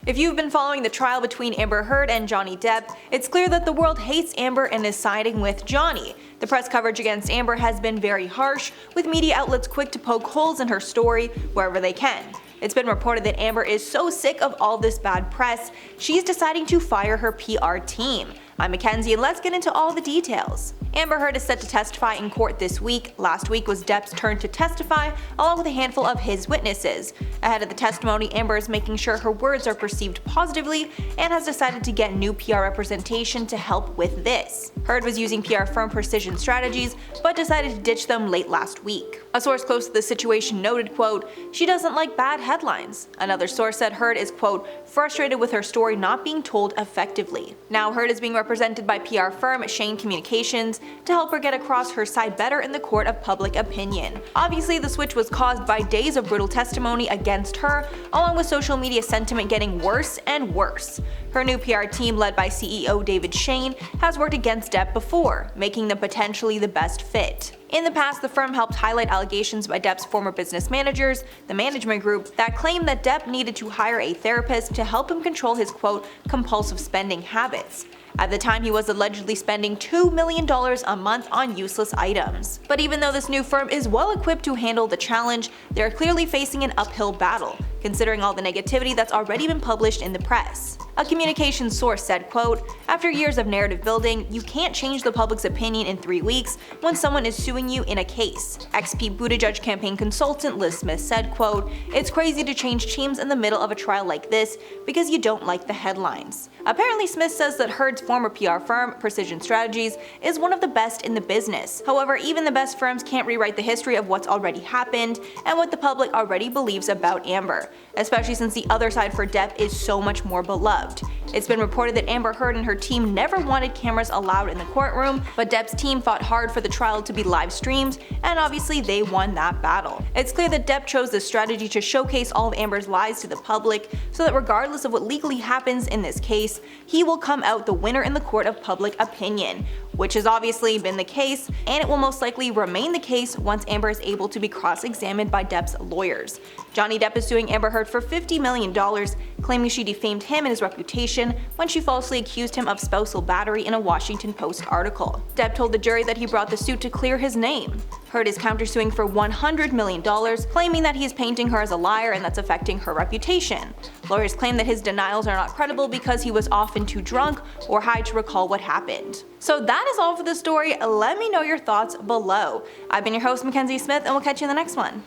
If you've been following the trial between Amber Heard and Johnny Depp, it's clear that the world hates Amber and is siding with Johnny. The press coverage against Amber has been very harsh, with media outlets quick to poke holes in her story wherever they can. It's been reported that Amber is so sick of all this bad press, she's deciding to fire her PR team. I'm Mackenzie and let's get into all the details. Amber Heard is set to testify in court this week. Last week was Depp's turn to testify, along with a handful of his witnesses. Ahead of the testimony, Amber is making sure her words are perceived positively and has decided to get new PR representation to help with this. Heard was using PR firm Precision Strategies, but decided to ditch them late last week. A source close to the situation noted, quote, "She doesn't like bad headlines." Another source said Heard is, quote, "frustrated with her story not being told effectively." Now Heard is being represented by PR firm Shane Communications to help her get across her side better in the court of public opinion. Obviously, the switch was caused by days of brutal testimony against her, along with social media sentiment getting worse and worse. Her new PR team, led by CEO David Shane, has worked against Depp before, making them potentially the best fit. In the past, the firm helped highlight allegations by Depp's former business managers, the management group, that claimed that Depp needed to hire a therapist to help him control his, quote, compulsive spending habits. At the time, he was allegedly spending $2 million a month on useless items. But even though this new firm is well equipped to handle the challenge, they are clearly facing an uphill battle, considering all the negativity that's already been published in the press. A communications source said, quote, "After years of narrative building, you can't change the public's opinion in 3 weeks when someone is suing you in a case." Ex-Pete Buttigieg campaign consultant Liz Smith said, quote, "It's crazy to change teams in the middle of a trial like this because you don't like the headlines." Apparently, Smith says that Heard's former PR firm, Precision Strategies, is one of the best in the business. However, even the best firms can't rewrite the history of what's already happened and what the public already believes about Amber, especially since the other side for Depp is so much more beloved. It's been reported that Amber Heard and her team never wanted cameras allowed in the courtroom, but Depp's team fought hard for the trial to be live streamed, and obviously they won that battle. It's clear that Depp chose this strategy to showcase all of Amber's lies to the public, so that regardless of what legally happens in this case, he will come out the winner in the court of public opinion, which has obviously been the case, and it will most likely remain the case once Amber is able to be cross-examined by Depp's lawyers. Johnny Depp is suing Amber Heard for $50 million, claiming she defamed him and his reputation when she falsely accused him of spousal battery in a Washington Post article. Depp told the jury that he brought the suit to clear his name. Heard is countersuing for $100 million, claiming that he is painting her as a liar and that's affecting her reputation. Lawyers claim that his denials are not credible because he was often too drunk or high to recall what happened. So that is all for the story. Let me know your thoughts below. I've been your host, Mackenzie Smith, and we'll catch you in the next one.